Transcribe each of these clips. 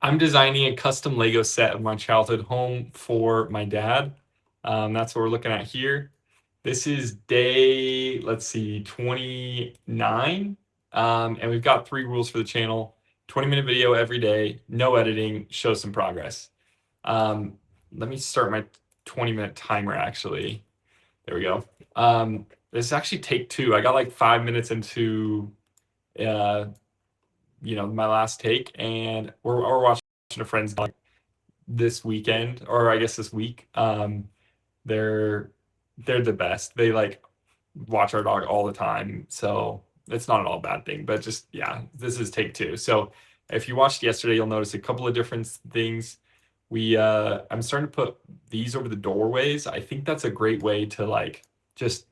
I'm designing a custom Lego set of my childhood home for my dad. That's what we're looking at here. This is day, let's see, 29. And we've got 3 rules for the channel. 20-minute video every day, no editing, show some progress. Let me start my 20-minute timer actually. There we go. This is actually take 2. I got like 5 minutes into my last take, and we're watching a friend's dog this weekend, or I guess this week. They're they're the best. They like watch our dog all the time, so it's not at all a bad thing. But just yeah, this is take 2. So if you watched yesterday, you'll notice a couple of different things. I'm starting to put these over the doorways. I think that's a great way to like just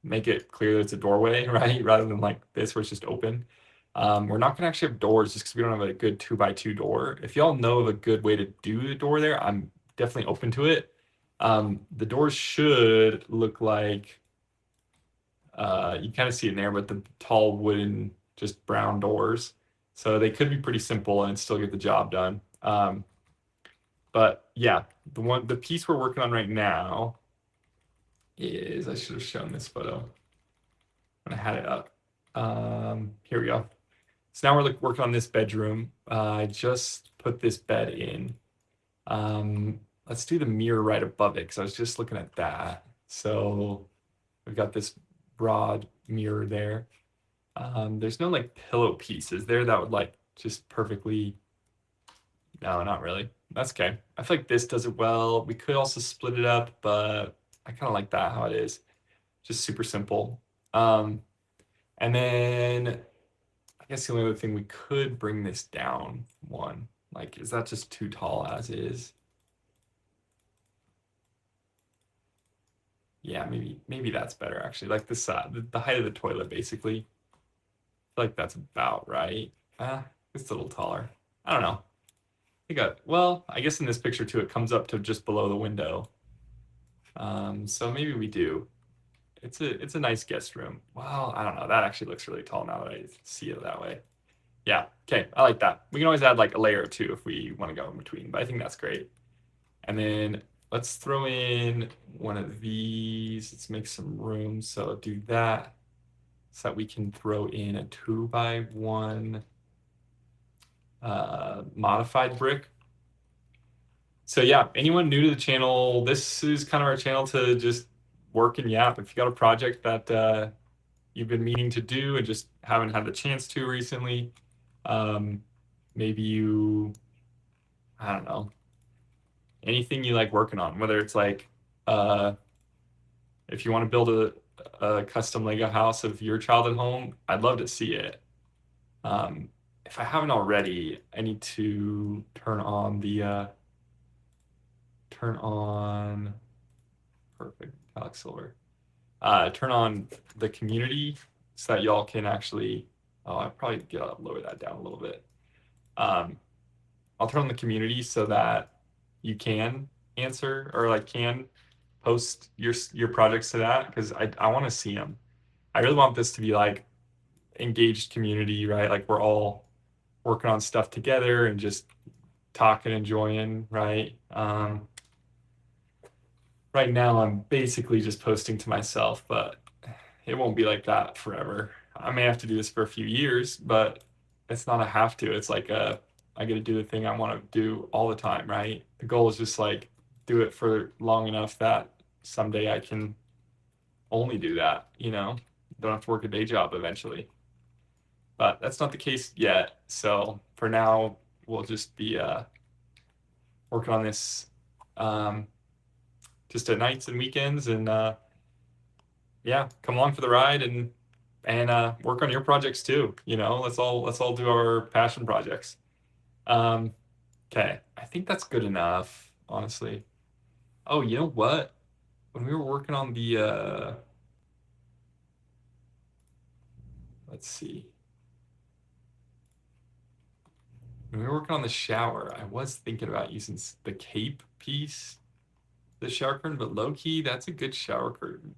make it clear that it's a doorway, right? Rather than like this where it's just open. We're not gonna actually have doors just because we don't have a good 2x2 door. If y'all know of a good way to do the door there, I'm definitely open to it. The doors should look like you kind of see it in there, but the tall wooden, just brown doors. So they could be pretty simple and still get the job done. But yeah, the piece we're working on right now is, I should have shown this photo when I had it up. Here we go. So now we're working on this bedroom. I just put this bed in. Let's do the mirror right above it because I was just looking at that. So we've got this broad mirror there. There's no like pillow pieces there that would like just perfectly. No, not really. That's okay. I feel like this does it well. We could also split it up, but I kind of like that how it is. Just super simple. And then I guess the only other thing, we could bring this down one. Like, is that just too tall as is? Yeah, maybe that's better actually. Like the side, the height of the toilet basically. I feel like that's about right. It's a little taller. I don't know. Well, I guess in this picture too, it comes up to just below the window. So maybe we do. It's a nice guest room. Well, I don't know. That actually looks really tall now that I see it that way. Yeah, okay, I like that. We can always add like a layer or two if we want to go in between, but I think that's great. And then let's throw in one of these. Let's make some room. So do that so that we can throw in a 2x1 modified brick. So yeah, anyone new to the channel, this is kind of our channel to just work and yap. If you got a project that you've been meaning to do and just haven't had the chance to recently, maybe I don't know, anything you like working on, whether it's like if you want to build a custom Lego house of your childhood home, I'd love to see it. If I haven't already, I need to turn on perfect metallic silver. Turn on the community so that y'all can actually. Oh, I'll probably lower that down a little bit. I'll turn on the community so that you can answer or like can post your projects to that because I want to see them. I really want this to be like engaged community, right? Like we're all working on stuff together and just talking, enjoying, right? Right now I'm basically just posting to myself, but it won't be like that forever. I may have to do this for a few years, but it's not a have to. It's like I get to do the thing I want to do all the time, right? The goal is just like do it for long enough that someday I can only do that, Don't have to work a day job eventually. But that's not the case yet. So for now, we'll just be working on this just at nights and weekends, and yeah, come along for the ride and work on your projects too. Let's all do our passion projects. Okay, I think that's good enough, honestly. Oh, you know what? When we were working on the let's see. When we were working on the shower, I was thinking about using the cape piece, the shower curtain, but low key, that's a good shower curtain.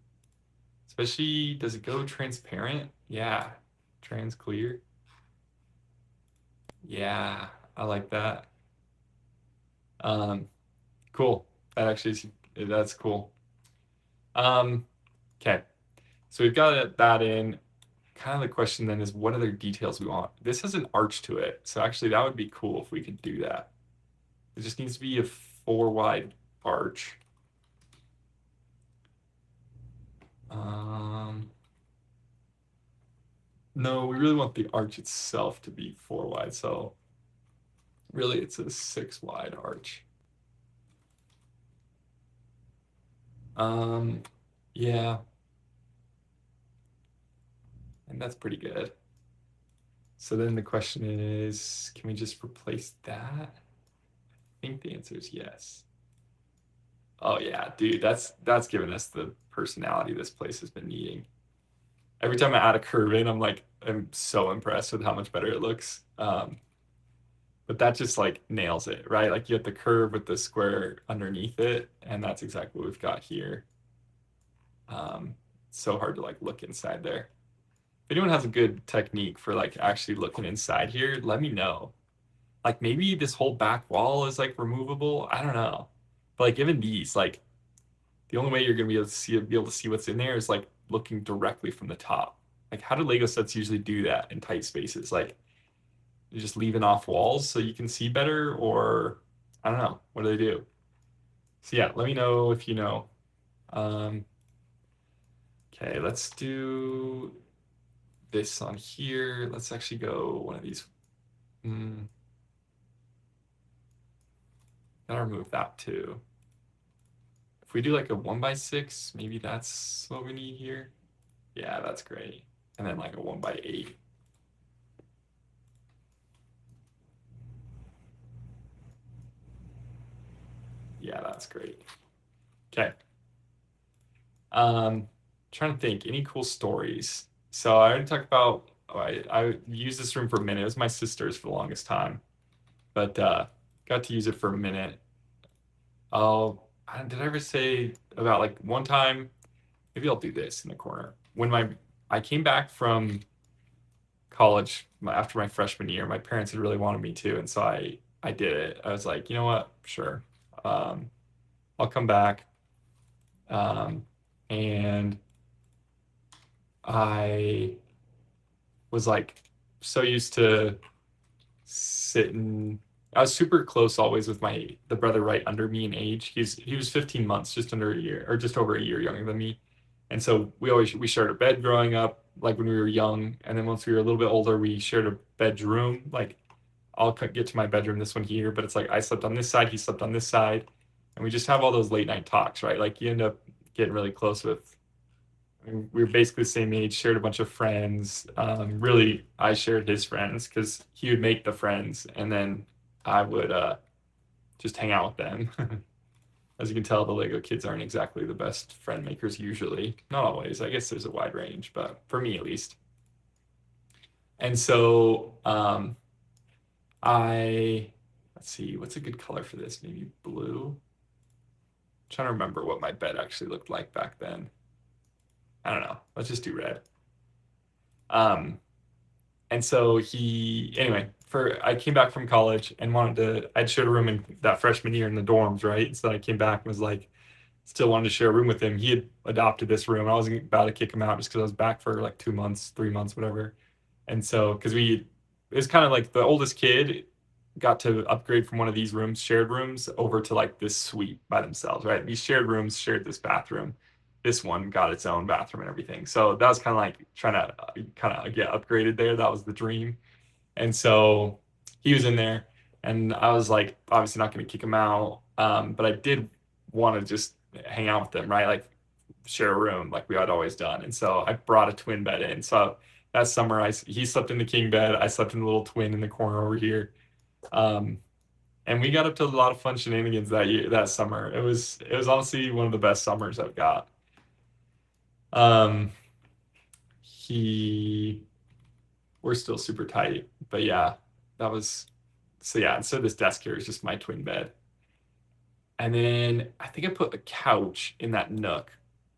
Especially, does it go transparent? Yeah, trans clear. Yeah, I like that. Um, cool. That actually is, that's cool. Um, okay. So we've got that in. Kind of the question then is what other details we want. This has an arch to it, so actually that would be cool if we could do that. It just needs to be a 4 wide arch. Um, no, we really want the arch itself to be 4 wide, so really it's a 6 wide arch. Um, yeah, and that's pretty good. So then the question is, can we just replace that? I think the answer is yes. Oh yeah, dude, that's given us the personality this place has been needing. Every time I add a curve in, I'm so impressed with how much better it looks. But that just like nails it, right? Like you have the curve with the square underneath it, and that's exactly what we've got here. Um, so hard to like look inside there. If anyone has a good technique for like actually looking inside here, let me know. Like maybe this whole back wall is like removable. I don't know. But like even these, like the only way you're gonna be able to see what's in there is like looking directly from the top. Like how do Lego sets usually do that in tight spaces? Like you're just leaving off walls so you can see better, or I don't know. What do they do? So yeah, let me know if you know. Um, okay, let's do this on here. Let's actually go one of these. Mm, gotta remove that too. If we do like a 1 by 6, maybe that's what we need here. Yeah, that's great. And then like a 1 by 8. Yeah, that's great. Okay. Trying to think, any cool stories? So I already talked about, I used this room for a minute. It was my sister's for the longest time, but got to use it for a minute. Oh, did I ever say about like one time? Maybe I'll do this in the corner. When I came back from college after my freshman year, my parents had really wanted me to, and so I did it. I was like, you know what? Sure. Um, I'll come back. Um, and I was like so used to sitting. I was super close always with the brother right under me in age. He was 15 months, just under a year or just over a year younger than me. And so we shared a bed growing up, like when we were young. And then once we were a little bit older, we shared a bedroom. Like I'll get to my bedroom, this one here, but it's like I slept on this side, he slept on this side, and we just have all those late night talks, right? Like you end up getting really close with. I mean, we were basically the same age, shared a bunch of friends. Really, I shared his friends because he would make the friends, and then I would just hang out with them. As you can tell, the Lego kids aren't exactly the best friend makers usually. Not always. I guess there's a wide range, but for me at least. And so let's see, what's a good color for this? Maybe blue. I'm trying to remember what my bed actually looked like back then. I don't know. Let's just do red. Um, And so anyway, I came back from college and I'd shared a room in that freshman year in the dorms, right? So I came back and was like, still wanted to share a room with him. He had adopted this room. I wasn't about to kick him out just because I was back for like 2 months, 3 months, whatever. And so, it was kind of like the oldest kid got to upgrade from one of these rooms, shared rooms, over to like this suite by themselves, right? These shared rooms shared this bathroom. This one got its own bathroom and everything. So that was kind of like trying to kind of get upgraded there. That was the dream. And so he was in there, and I was like, obviously not going to kick him out. But I did want to just hang out with them, right? Like share a room like we had always done. And so I brought a twin bed in. So that summer, he slept in the king bed. I slept in the little twin in the corner over here. Um, and we got up to a lot of fun shenanigans that summer. It was honestly one of the best summers I've got. Um, he we're still super tight, but yeah, that was so yeah. And so this desk here is just my twin bed, and then I think I put a couch in that nook.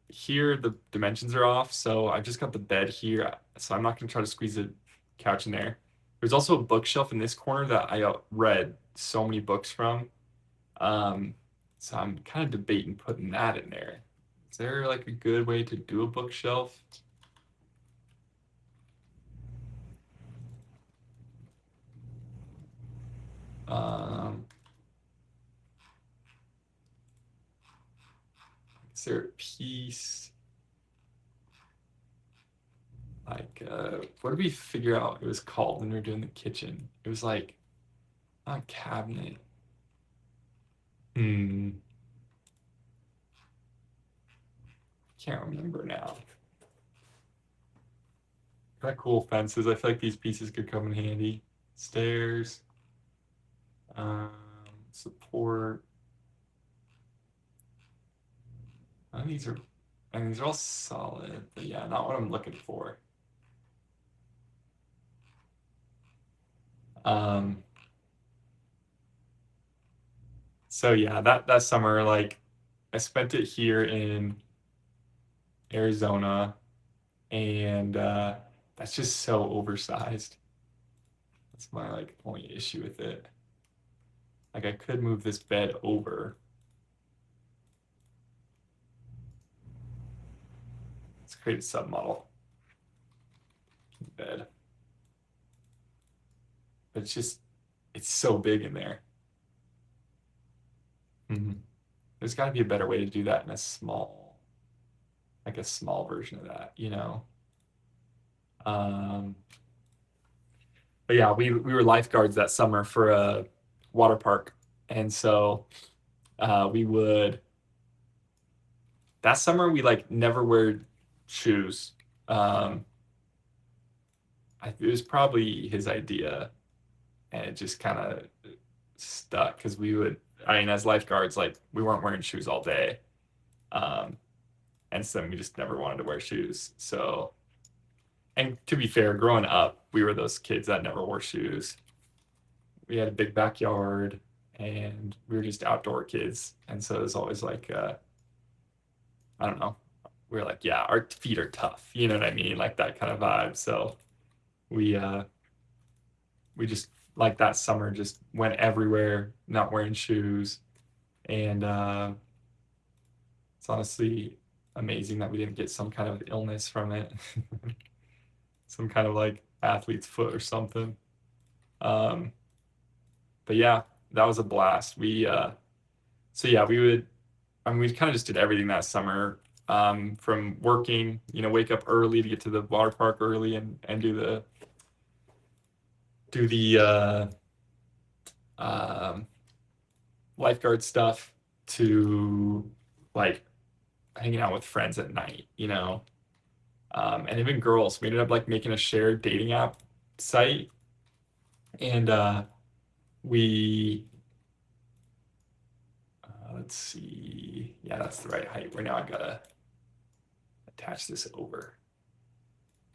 Here the dimensions are off, so I've just got the bed here. So I'm not gonna try to squeeze a couch in there. There's also a bookshelf in this corner that I read so many books from. Um, so I'm kind of debating putting that in there. Is there like a good way to do a bookshelf? Um, is there a piece like what did we figure out it was called when we were doing the kitchen? It was like not a cabinet. Hmm, can't remember now. Got cool fences. I feel like these pieces could come in handy. Stairs, support. And these are, and these are all solid, but yeah, not what I'm looking for. Um, so yeah, that summer, like I spent it here in Arizona, and that's just so oversized. That's my like only issue with it. Like I could move this bed over. Let's create a submodel bed, but it's so big in there. Mhm. There's got to be a better way to do that in a small, like a small version of that, you know? Um, but yeah, we were lifeguards that summer for a water park, and so we would that summer we like never wear shoes. Um, it was probably his idea, and it just kind of stuck because we would. I mean, as lifeguards, like we weren't wearing shoes all day, um, and so we just never wanted to wear shoes. So, and to be fair, growing up, we were those kids that never wore shoes. We had a big backyard, and we were just outdoor kids, and so it was always like I don't know. We were like, yeah, our feet are tough. You know what I mean? Like that kind of vibe. So we we just like that summer just went everywhere, not wearing shoes, and it's honestly amazing that we didn't get some kind of illness from it, some kind of like athlete's foot or something. Um, but yeah, that was a blast. We so yeah, we would I mean we kind of just did everything that summer. From working, you know, wake up early to get to the water park early and do the um, lifeguard stuff to like hanging out with friends at night, you know, and even girls. We ended up like making a shared dating app site, and we let's see, yeah, that's the right height. Right now, I gotta attach this over.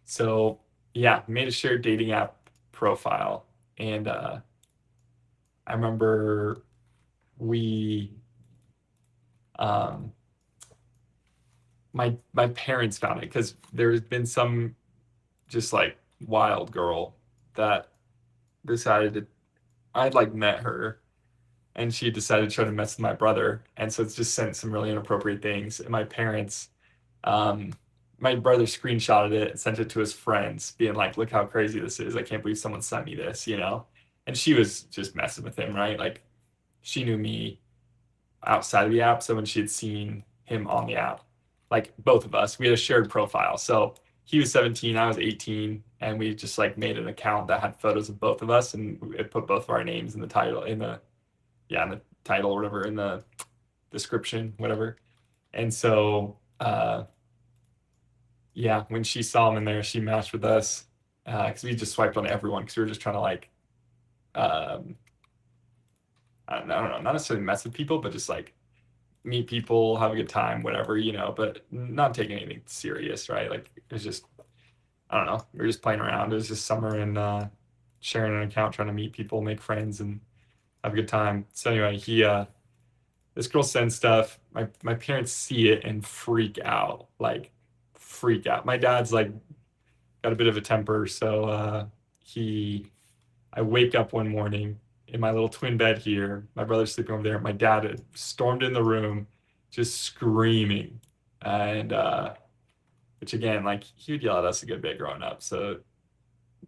So yeah, made a shared dating app profile, and I remember we um, my parents found it because there's been some just like wild girl that decided to I'd like met her and she decided to try to mess with my brother. And so it's just sent some really inappropriate things. And my parents, um, my brother screenshotted it and sent it to his friends, being like, look how crazy this is. I can't believe someone sent me this, you know? And she was just messing with him, right? Like she knew me outside of the app. So when she had seen him on the app, like both of us, we had a shared profile. So he was 17, I was 18, and we just like made an account that had photos of both of us and it put both of our names in the title, in the, yeah, in the title or whatever, in the description, whatever. And so, yeah, when she saw him in there, she matched with us because we just swiped on everyone because we were just trying to like, um, I don't know, not necessarily mess with people, but just like meet people, have a good time, whatever, you know, but not taking anything serious, right? Like it was just, I don't know, we were just playing around. It was just summer and sharing an account, trying to meet people, make friends, and have a good time. So anyway, he this girl sends stuff. My parents see it and freak out, like freak out. My dad's like got a bit of a temper, so he I wake up one morning in my little twin bed here. My brother's sleeping over there. My dad had stormed in the room, just screaming, and which again, like he would yell at us a good bit growing up. So,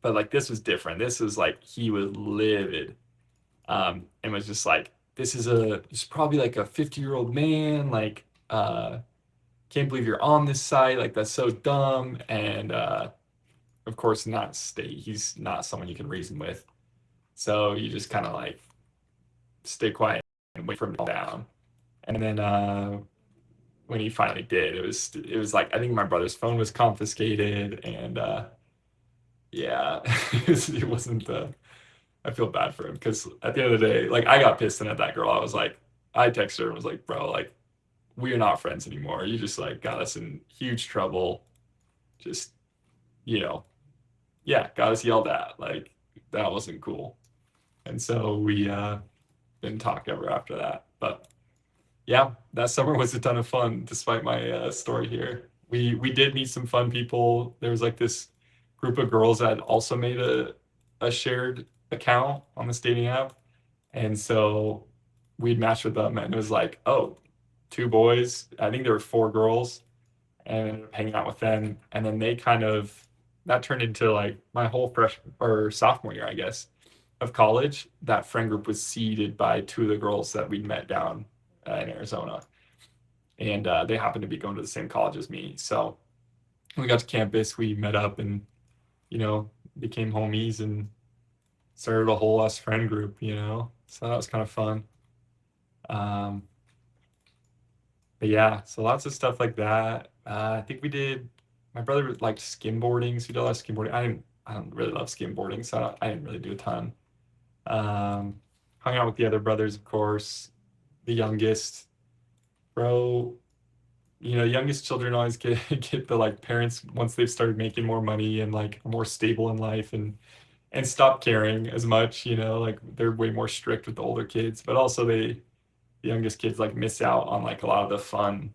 but like this was different. This was like he was livid, and was just like, this is probably like a 50-year-old man, like can't believe you're on this site, like that's so dumb. And of course, not stay. He's not someone you can reason with. So you just kind of like stay quiet and wait for him to calm down. And then when he finally did, it was like I think my brother's phone was confiscated, and yeah, it wasn't. I feel bad for him because at the end of the day, like I got pissed at that girl. I texted her and was like, bro, like we are not friends anymore. You just like got us in huge trouble. Just you know, yeah, got us yelled at. Like that wasn't cool. And so we didn't talk ever after that. But yeah, that summer was a ton of fun, despite my story here. We did meet some fun people. There was like this group of girls that also made a shared account on this dating app, and so we'd match with them, and it was like, oh, two boys. I think there were four girls, and ended up hanging out with them, and then they kind of that turned into like my whole freshman or sophomore year, I guess, of college. That friend group was seeded by two of the girls that we'd met down in Arizona, and they happened to be going to the same college as me. So when we got to campus, we met up and you know became homies and started a whole us friend group. So that was kind of fun. Um, but yeah, so lots of stuff like that. I think we did. My brother liked skimboarding, so we did a lot of skimboarding. I don't really love skimboarding, so I didn't really do a ton. Um, Hung out with the other brothers, of course. The youngest, bro. Youngest children always get get the like parents once they've started making more money and like are more stable in life and stop caring as much. Like they're way more strict with the older kids, but also the youngest kids like miss out on like a lot of the fun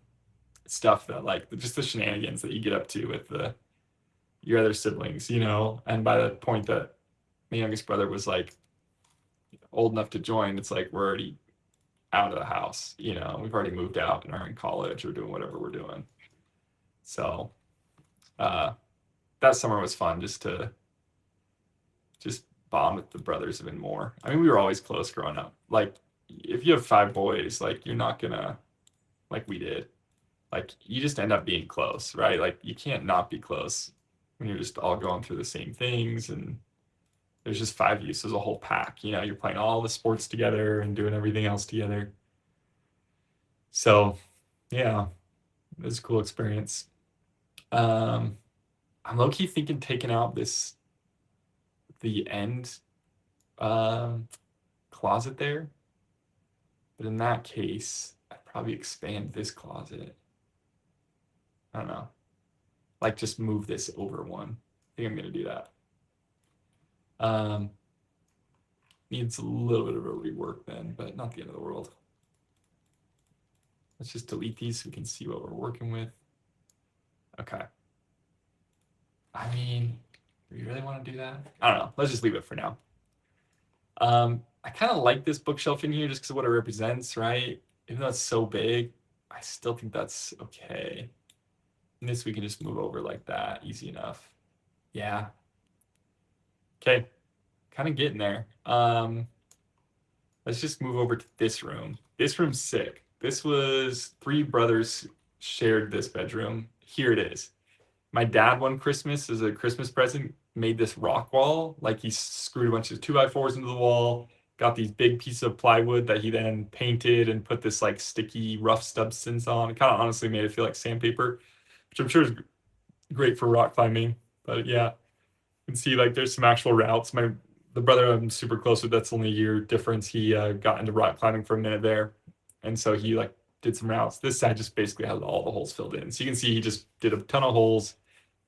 stuff that like just the shenanigans that you get up to with the your other siblings. And by the point that my youngest brother was like old enough to join, it's like we're already out of the house. We've already moved out and are in college or doing whatever we're doing. So uh, that summer was fun just to just bond with the brothers even more. I mean, we were always close growing up. Like if you have five boys, like you're not gonna like we did. Like you just end up being close, right? Like you can't not be close when you're just all going through the same things, and there's just five of you, so there's a whole pack. You're playing all the sports together and doing everything else together. So yeah, it was a cool experience. Um, I'm low key thinking taking out the end um, closet there, but in that case, I'd probably expand this closet. I don't know, like just move this over one. I think I'm gonna do that. Um, Needs a little bit of a rework then, but not the end of the world. Let's just delete these so we can see what we're working with. Okay. I mean, do we really want to do that? I don't know. Let's just leave it for now. I kind of like this bookshelf in here just because of what it represents, right? Even though it's so big, I still think that's okay. And this we can just move over like that, easy enough. Yeah. Okay. Kind of getting there. Let's just move over to this room. This room's sick. This was three brothers shared this bedroom. Here it is. My dad one Christmas as a Christmas present made this rock wall. Like he screwed a bunch of 2x4s into the wall, got these big pieces of plywood that he then painted and put this like sticky rough substance on. It kind of honestly made it feel like sandpaper, which I'm sure is great for rock climbing. But yeah, can see like there's some actual routes. The brother I'm super close with, that's only a year difference. He got into rock climbing for a minute there, and so he like did some routes. This side just basically has all the holes filled in. So you can see he just did a ton of holes.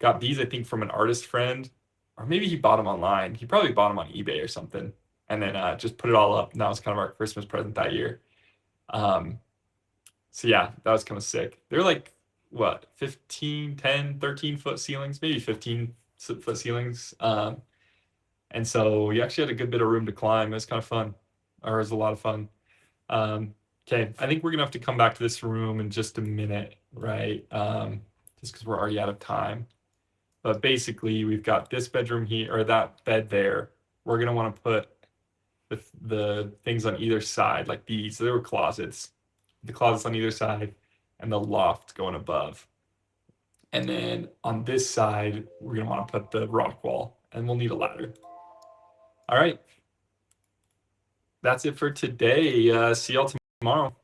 Got these I think from an artist friend, or maybe he bought them online. He probably bought them on eBay or something, and then just put it all up. And that was kind of our Christmas present that year. So yeah, that was kind of sick. They're like what 15, 10, 13 foot ceilings, maybe 15 foot ceilings. And so you actually had a good bit of room to climb. It was kind of fun. or is a lot of fun. Okay, I think we're gonna have to come back to this room in just a minute, right? Just because we're already out of time. But basically, we've got this bedroom here, or that bed there. We're gonna want to put the things on either side, like these. So there were closets, the closets on either side, and the loft going above. And then on this side, we're gonna want to put the rock wall, and we'll need a ladder. All right, that's it for today. See y'all tomorrow.